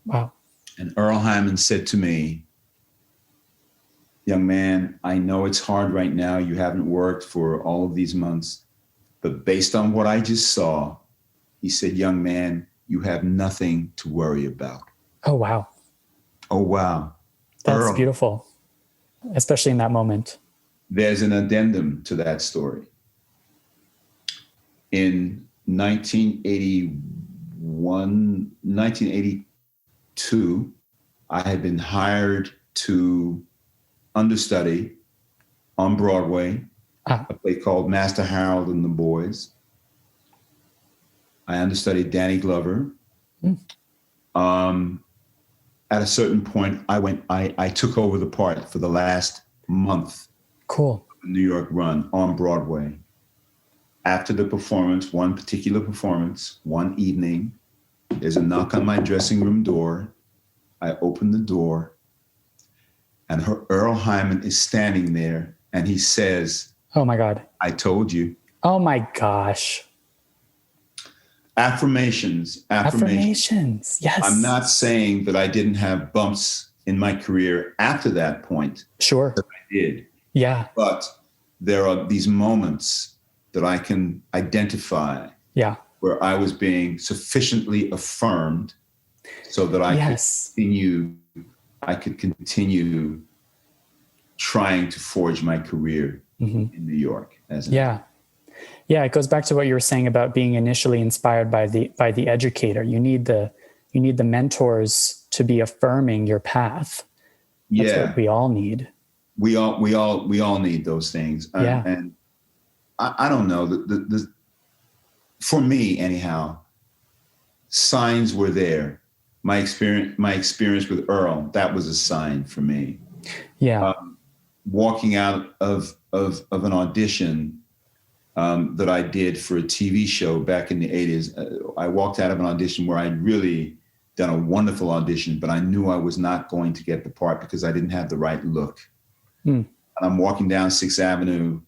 A: Wow.
B: And Earl Hyman said to me, young man, I know it's hard right now. You haven't worked for all of these months, but based on what I just saw, he said, young man, you have nothing to worry about.
A: Oh, wow.
B: Oh, wow.
A: That's
B: Earl,
A: beautiful, especially in that moment.
B: There's an addendum to that story. In 1982, I had been hired to understudy on Broadway, a play called Master Harold and the Boys. I understudied Danny Glover. At a certain point, I took over the part for the last month.
A: Cool.
B: Of the New York run on Broadway. After the performance, one particular performance, one evening, there's a knock on my dressing room door. I open the door, and Earl Hyman is standing there, and he says,
A: oh my God.
B: I told you.
A: Oh my gosh.
B: Affirmations.
A: Yes.
B: I'm not saying that I didn't have bumps in my career after that point.
A: Sure.
B: I did.
A: Yeah.
B: But there are these moments that I can identify where I was being sufficiently affirmed so that I could continue trying to forge my career in New York.
A: Yeah, it goes back to what you were saying about being initially inspired by the educator. You need the mentors to be affirming your path. That's what we all need.
B: We all need those things. And I don't know, for me anyhow, signs were there. My experience with Earl, that was a sign for me. Yeah. Walking out of an audition that I did for a TV show back in the 80s. I walked out of an audition where I'd really done a wonderful audition, but I knew I was not going to get the part because I didn't have the right look. And I'm walking down 6th Avenue,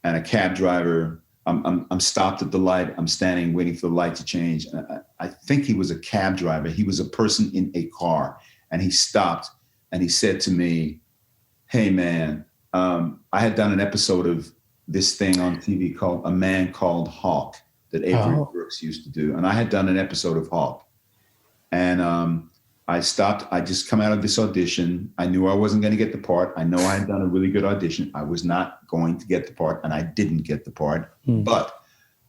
B: and a cab driver, I'm stopped at the light. I'm standing waiting for the light to change. And I think he was a cab driver. He was a person in a car, and he stopped and he said to me, hey man, I had done an episode of this thing on TV called A Man Called Hawk that Avery Brooks used to do. And I had done an episode of Hawk. And I stopped. I just come out of this audition. I knew I wasn't going to get the part. I know I had done a really good audition. I was not going to get the part, and I didn't get the part. But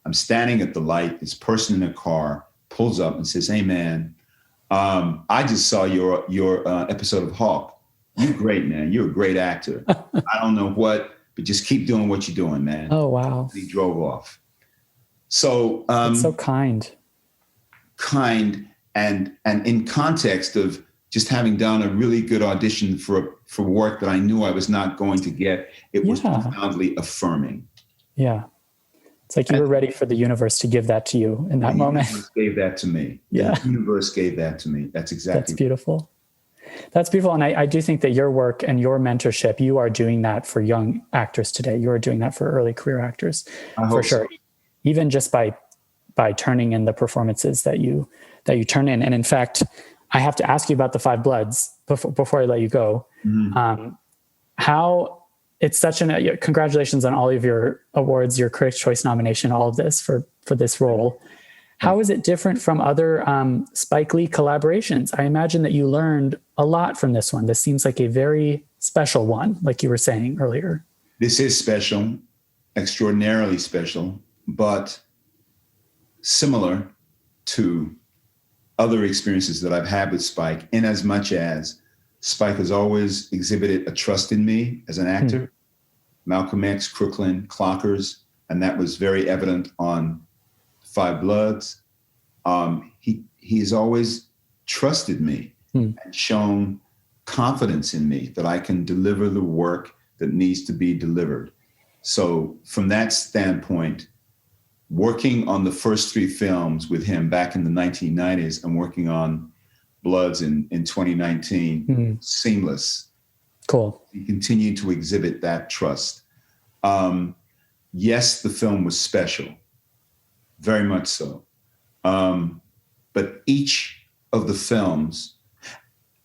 B: I'm standing at the light. This person in a car pulls up and says, "Hey, man, I just saw your episode of Hawk. You're great, man. You're a great actor. I don't know what, but just keep doing what you're doing, man."
A: Oh, wow.
B: And he drove off. So
A: that's so kind.
B: And in context of just having done a really good audition for work that I knew I was not going to get, it was profoundly affirming.
A: Yeah. It's like you were ready for the universe to give that to you in that moment.
B: The universe gave that to me.
A: Yeah.
B: The universe gave that to me. That's exactly.
A: That's beautiful. That's beautiful. And I do think that your work and your mentorship, you are doing that for young actors today. You are doing that for early career actors, for sure. So. Even just by turning in the performances that you turn in. And in fact, I have to ask you about the Five Bloods before I let you go. How it's such congratulations on all of your awards, your Critics' Choice nomination, all of this for this role. How is it different from other Spike Lee collaborations? I imagine that you learned a lot from this one. This seems like a very special one, like you were saying earlier.
B: This is special, extraordinarily special, but similar to other experiences that I've had with Spike, in as much as Spike has always exhibited a trust in me as an actor. Malcolm X, Crooklyn, Clockers, and that was very evident on Five Bloods. He has always trusted me and shown confidence in me that I can deliver the work that needs to be delivered. So from that standpoint, working on the first three films with him back in the 1990s and working on Bloods in 2019, seamless.
A: Cool.
B: He continued to exhibit that trust. Yes, the film was special, very much so. But each of the films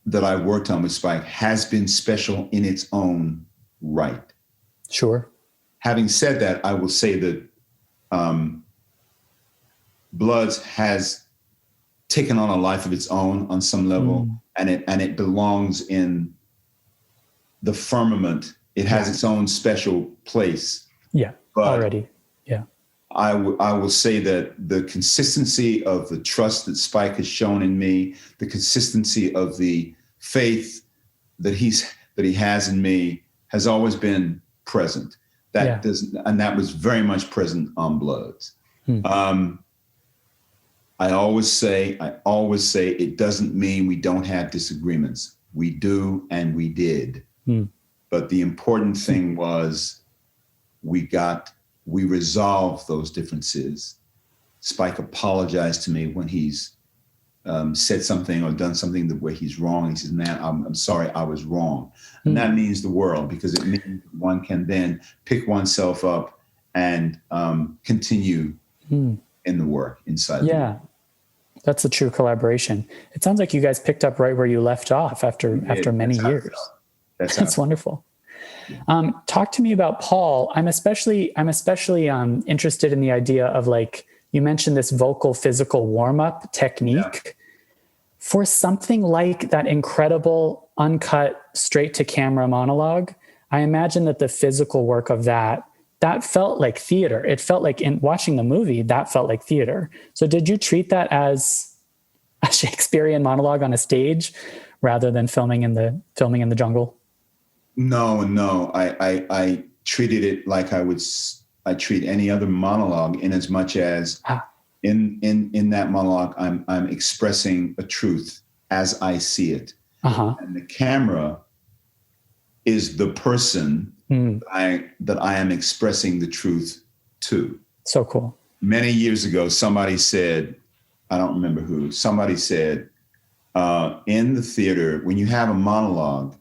B: that I worked on with Spike has been special in its own right.
A: Sure.
B: Having said that, I will say that Bloods has taken on a life of its own on some level, and it belongs in the firmament. It has its own special place.
A: Yeah,
B: but
A: already. Yeah.
B: I will say that the consistency of the trust that Spike has shown in me, the consistency of the faith that he has in me has always been present. And that was very much present on Bloods. I always say it doesn't mean we don't have disagreements. We do, and we did. But the important thing was we resolved those differences. Spike apologized to me when he's said something or done something where he's wrong. He says, "Man, I'm sorry, I was wrong." And that means the world, because it means one can then pick oneself up and continue in the work inside.
A: Yeah, that's a true collaboration. It sounds like you guys picked up right where you left off after many years. That's wonderful. Talk to me about Paul. I'm especially interested in the idea of, like, you mentioned this vocal physical warm-up technique. For something like that incredible uncut straight to camera monologue, I imagine that the physical work of that felt like theater. It felt like, in watching the movie, that felt like theater. So did you treat that as a Shakespearean monologue on a stage rather than filming in the jungle?
B: No. I treated it like I treat any other monologue, in as much as in that monologue, I'm expressing a truth as I see it. And the camera is the person that I am expressing the truth to.
A: So cool.
B: Many years ago, somebody said, I don't remember who, somebody said, in the theater, when you have a monologue,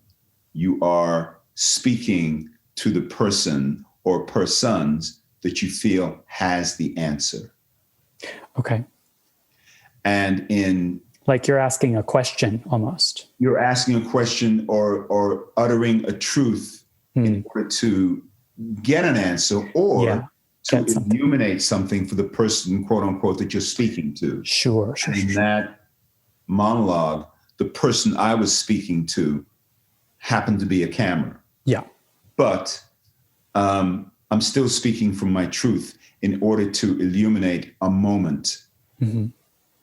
B: you are speaking to the person or persons that you feel has the answer.
A: Okay.
B: And
A: like you're asking a question almost.
B: You're asking a question or uttering a truth in order to get an answer or to illuminate something for the person, quote unquote, that you're speaking to.
A: Sure.
B: And in that monologue, the person I was speaking to happened to be a camera.
A: Yeah.
B: But I'm still speaking from my truth in order to illuminate a moment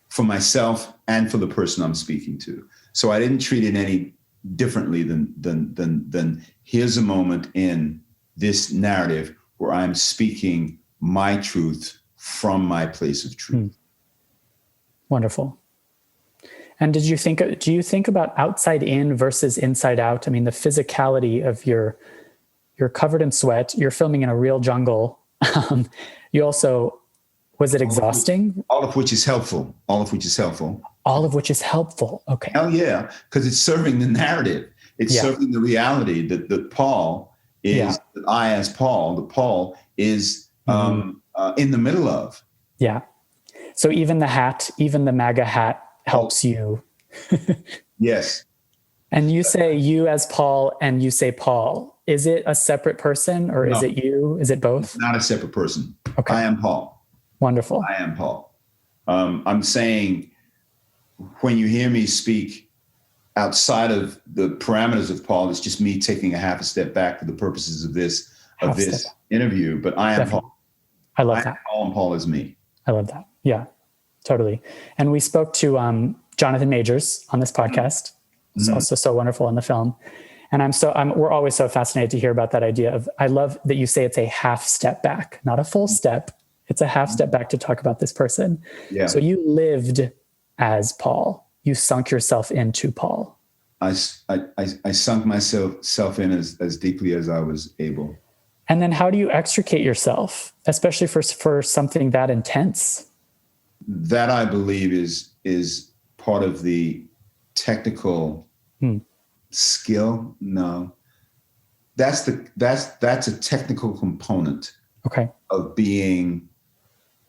B: for myself and for the person I'm speaking to. So I didn't treat it any differently than here's a moment in this narrative where I'm speaking my truth from my place of truth.
A: Wonderful. And do you think about outside in versus inside out? I mean, the physicality of you're covered in sweat, you're filming in a real jungle. You also, was it exhausting?
B: All of which is helpful.
A: All of which is helpful. Okay.
B: Hell yeah. Because it's serving the narrative. It's serving the reality that Paul is, that I as Paul, that Paul is in the middle of.
A: Yeah. So even the MAGA hat helps you.
B: Yes.
A: And you say you as Paul and you say Paul. Is it a separate person or is it you? Is it both?
B: It's not a separate person.
A: Okay.
B: I am Paul.
A: Wonderful.
B: I am Paul. I'm saying when you hear me speak outside of the parameters of Paul, it's just me taking a half a step back for the purposes of this interview. But I am
A: Definitely.
B: Paul.
A: I love that.
B: Paul and Paul is me.
A: I love that. Yeah, totally. And we spoke to Jonathan Majors on this podcast. It's also so wonderful in the film. And we're always so fascinated to hear about that idea of, I love that you say it's a half step back, not a full step. It's a half step back to talk about this person.
B: Yeah.
A: So you lived as Paul. You sunk yourself into Paul.
B: I sunk myself in as deeply as I was able.
A: And then how do you extricate yourself, especially for something that intense?
B: That, I believe, is part of the technical skill. No, that's a technical component.
A: Okay.
B: Of being.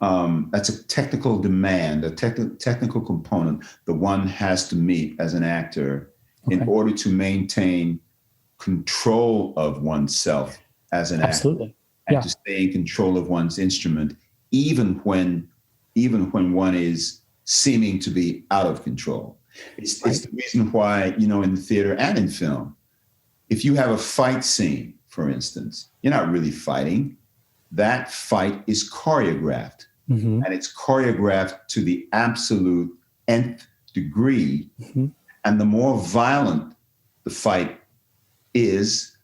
B: That's a technical demand, a technical component that one has to meet as an actor in order to maintain control of oneself as an actor, and to stay in control of one's instrument, even when one is seeming to be out of control. It's the reason why, in the theater and in film, if you have a fight scene, for instance, you're not really fighting. That fight is choreographed. And it's choreographed to the absolute nth degree. And the more violent the fight is,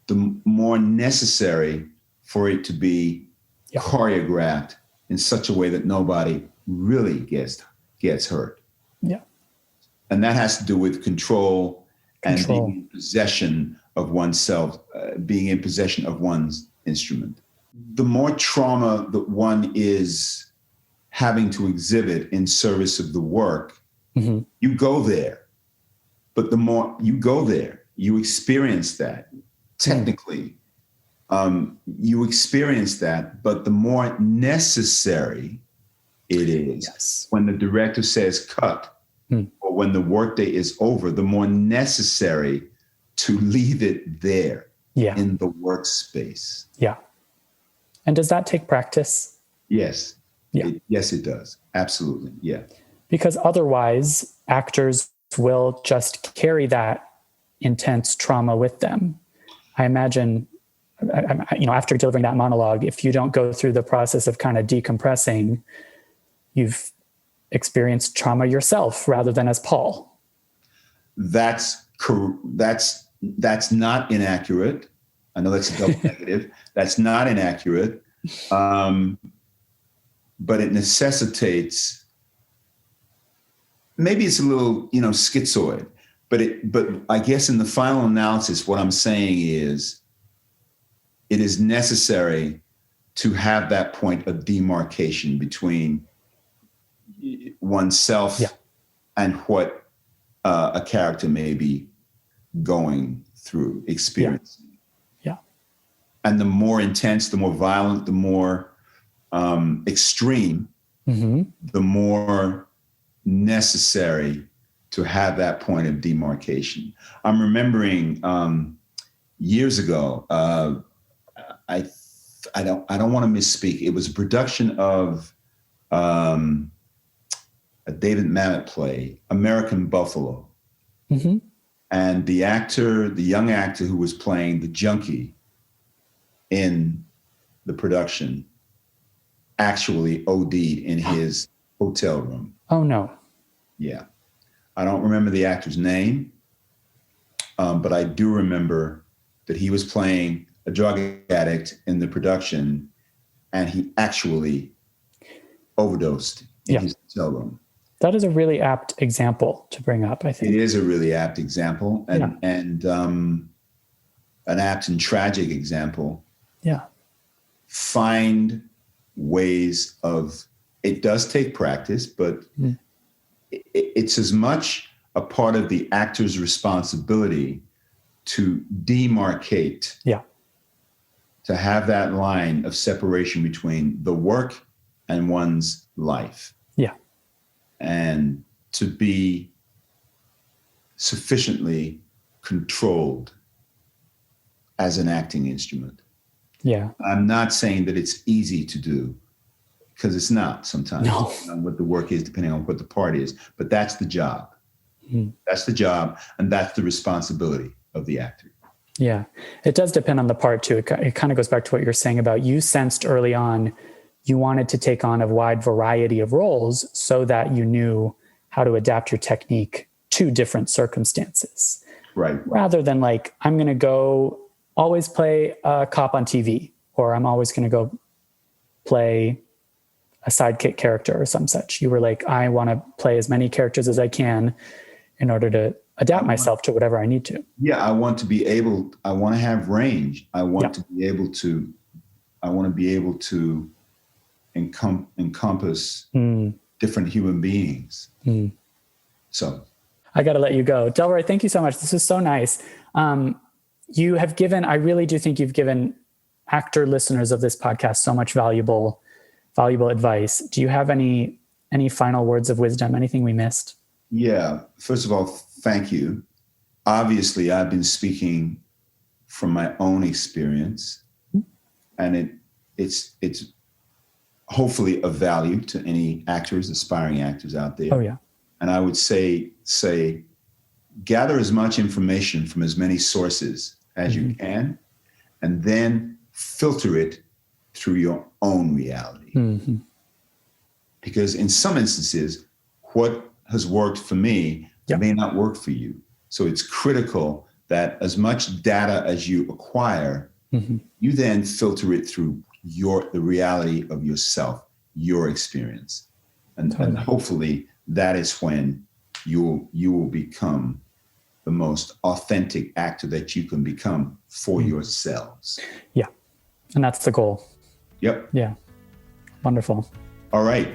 B: the more necessary for it to be choreographed in such a way that nobody really gets hurt. Yeah. And that has to do with control. And being in possession of oneself, being in possession of one's instrument. The more trauma that one is having to exhibit in service of the work, you go there. But the more you go there, you experience that. Technically, you experience that, but the more necessary it is when the director says cut, or when the workday is over, the more necessary to leave it there in the workspace. Yeah.
A: And does that take practice?
B: Yes. Yeah. Yes, it does. Absolutely. Yeah. Because
A: otherwise, actors will just carry that intense trauma with them. I imagine, after delivering that monologue, if you don't go through the process of kind of decompressing, you've experienced trauma yourself rather than as Paul.
B: That's not inaccurate. I know that's a double negative. That's not inaccurate. But it necessitates, maybe it's a little, schizoid, but I guess in the final analysis, what I'm saying is it is necessary to have that point of demarcation between oneself and what a character may be going through, experiencing. And the more intense, the more violent, the more extreme, the more necessary to have that point of demarcation. I'm remembering years ago, I don't want to misspeak. It was a production of a David Mamet play, American Buffalo.
A: Mm-hmm.
B: And the young actor who was playing the junkie in the production actually OD'd in his hotel room.
A: Oh, no.
B: Yeah. I don't remember the actor's name, but I do remember that he was playing a drug addict in the production, and he actually overdosed in his hotel room.
A: That is a really apt example to bring up, I think.
B: It is a really apt example, and an apt and tragic example.
A: Yeah.
B: Find ways of, it does take practice, but it's as much a part of the actor's responsibility to demarcate, to have that line of separation between the work and one's life.
A: Yeah.
B: And to be sufficiently controlled as an acting instrument.
A: Yeah.
B: I'm not saying that it's easy to do, because it's not sometimes.
A: No.
B: Depending on what the work is, depending on what the part is, but that's the job. That's the job, and that's the responsibility of the actor.
A: Yeah. It does depend on the part too. It kind of goes back to what you're saying about, you sensed early on you wanted to take on a wide variety of roles so that you knew how to adapt your technique to different circumstances.
B: Right.
A: Rather than like, I'm going to go always play a cop on TV, or I'm always going to go play a sidekick character or some such. You were like, I want to play as many characters as I can in order to adapt myself to whatever I need to.
B: Yeah, I want to have range. I want to be able to encompass different human beings. So
A: I got to let you go. Delroy, thank you so much. This is so nice. I really do think you've given actor listeners of this podcast so much valuable advice. Do you have any final words of wisdom? Anything we missed?
B: Yeah. First of all, thank you. Obviously, I've been speaking from my own experience, and it's hopefully of value to any actors, aspiring actors out there.
A: Oh, yeah.
B: And I would say gather as much information from as many sources as you can, and then filter it through your own reality. Because in some instances, what has worked for me may not work for you. So it's critical that as much data as you acquire, you then filter it through the reality of yourself, your experience. And hopefully that is when you will become the most authentic actor that you can become for yourselves. Yeah.
A: And that's the goal.
B: Yep.
A: Yeah. Wonderful.
B: All right.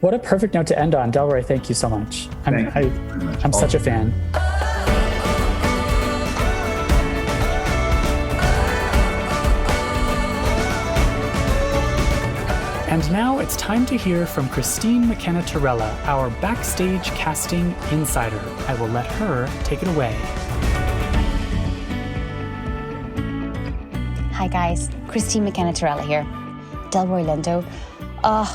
A: What a perfect note to end on. Delroy, thank you so much. I'm such a fan. And now it's time to hear from Christine McKenna-Torella, our Backstage casting insider. I will let her take it away.
D: Hi guys, Christine McKenna-Torella here. Delroy Lindo.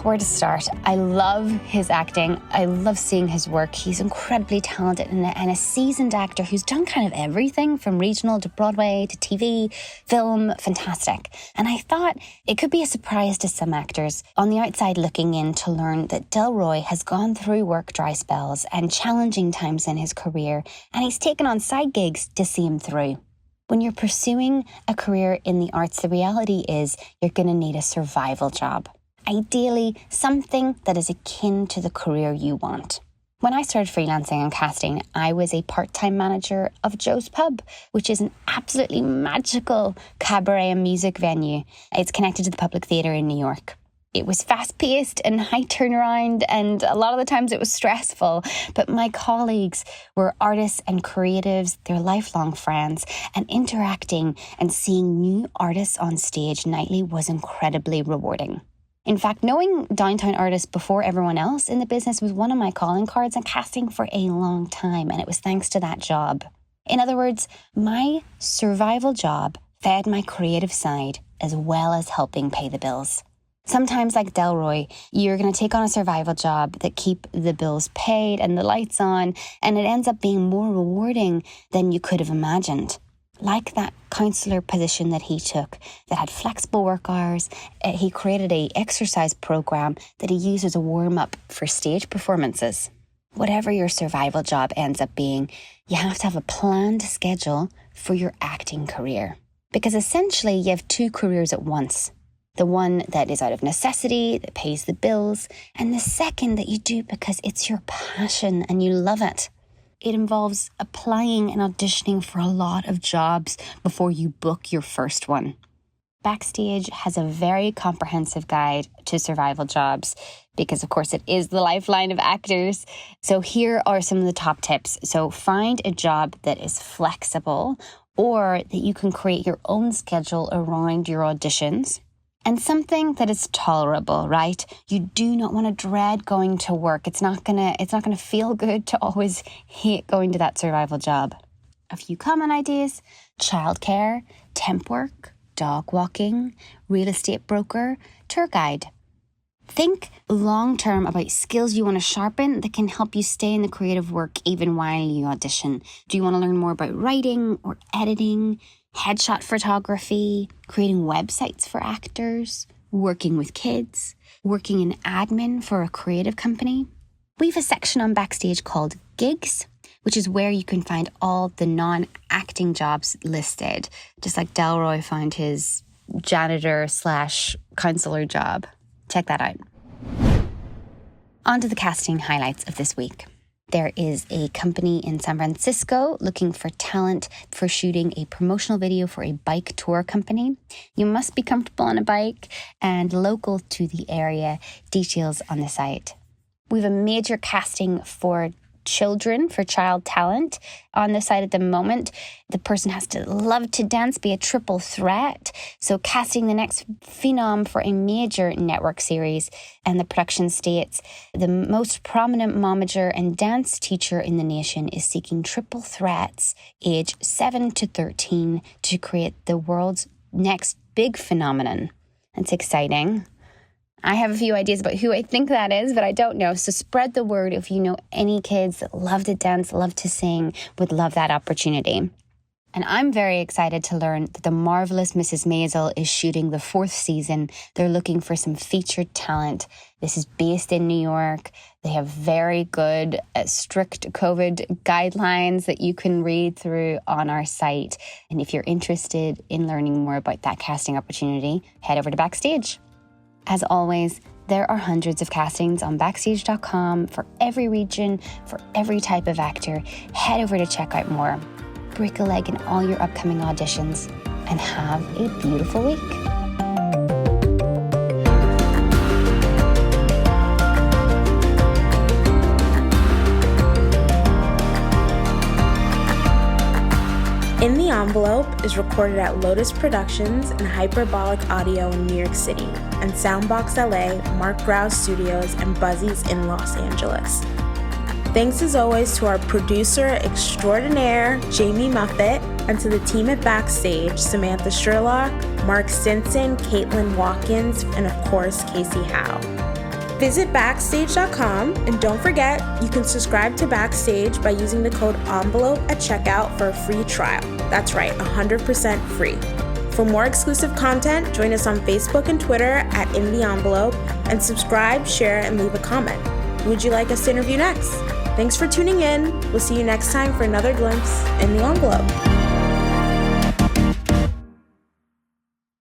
D: Where to start? I love his acting. I love seeing his work. He's incredibly talented and a seasoned actor who's done kind of everything from regional to Broadway to TV, film, fantastic. And I thought it could be a surprise to some actors on the outside looking in to learn that Delroy has gone through work dry spells and challenging times in his career, and he's taken on side gigs to see him through. When you're pursuing a career in the arts, the reality is you're going to need a survival job. Ideally, something that is akin to the career you want. When I started freelancing and casting, I was a part-time manager of Joe's Pub, which is an absolutely magical cabaret and music venue. It's connected to the Public Theatre in New York. It was fast-paced and high turnaround, and a lot of the times it was stressful. But my colleagues were artists and creatives, they're lifelong friends, and interacting and seeing new artists on stage nightly was incredibly rewarding. In fact, knowing downtown artists before everyone else in the business was one of my calling cards and casting for a long time, and it was thanks to that job. In other words, my survival job fed my creative side as well as helping pay the bills. Sometimes, like Delroy, you're going to take on a survival job that keep the bills paid and the lights on, and it ends up being more rewarding than you could have imagined. Like that counselor position that he took that had flexible work hours, he created an exercise program that he used as a warm-up for stage performances. Whatever your survival job ends up being, you have to have a planned schedule for your acting career. Because essentially, you have two careers at once. The one that is out of necessity, that pays the bills, and the second that you do because it's your passion and you love it. It involves applying and auditioning for a lot of jobs before you book your first one. Backstage has a very comprehensive guide to survival jobs because, of course, it is the lifeline of actors. So here are some of the top tips. So find a job that is flexible or that you can create your own schedule around your auditions. And something that is tolerable, right? You do not want to dread going to work. It's not gonna feel good to always hate going to that survival job. A few common ideas: childcare, temp work, dog walking, real estate broker, tour guide. Think long-term about skills you want to sharpen that can help you stay in the creative work even while you audition. Do you want to learn more about writing or editing, headshot photography, creating websites for actors, working with kids, working in admin for a creative company? We have a section on Backstage called Gigs, which is where you can find all the non-acting jobs listed, just like Delroy found his janitor/counselor job. Check that out. On to the casting highlights of this week. There is a company in San Francisco looking for talent for shooting a promotional video for a bike tour company. You must be comfortable on a bike and local to the area. Details on the site. We have a major casting for children, for child talent on the site at the moment. The person has to love to dance, be a triple threat. So casting the next phenom for a major network series. And the production states, the most prominent momager and dance teacher in the nation is seeking triple threats, age 7 to 13, to create the world's next big phenomenon. That's exciting. I have a few ideas about who I think that is, but I don't know. So spread the word if you know any kids that love to dance, love to sing, would love that opportunity. And I'm very excited to learn that The Marvelous Mrs. Maisel is shooting the 4th season. They're looking for some featured talent. This is based in New York. They have very good, strict COVID guidelines that you can read through on our site. And if you're interested in learning more about that casting opportunity, head over to Backstage. As always, there are hundreds of castings on Backstage.com for every region, for every type of actor. Head over to check out more. Break a leg in all your upcoming auditions and have a beautiful week.
E: In the Envelope is recorded at Lotus Productions and Hyperbolic Audio in New York City, and Soundbox LA, Mark Grau's Studios, and Buzzy's in Los Angeles. Thanks as always to our producer extraordinaire, Jamie Muffett, and to the team at Backstage, Samantha Sherlock, Mark Stinson, Caitlin Watkins, and of course, Casey Howe. Visit Backstage.com, and don't forget, you can subscribe to Backstage by using the code ENVELOPE at checkout for a free trial. That's right, 100% free. For more exclusive content, join us on Facebook and Twitter at In the Envelope, and subscribe, share, and leave a comment. Who would you like us to interview next? Thanks for tuning in. We'll see you next time for another glimpse in the envelope.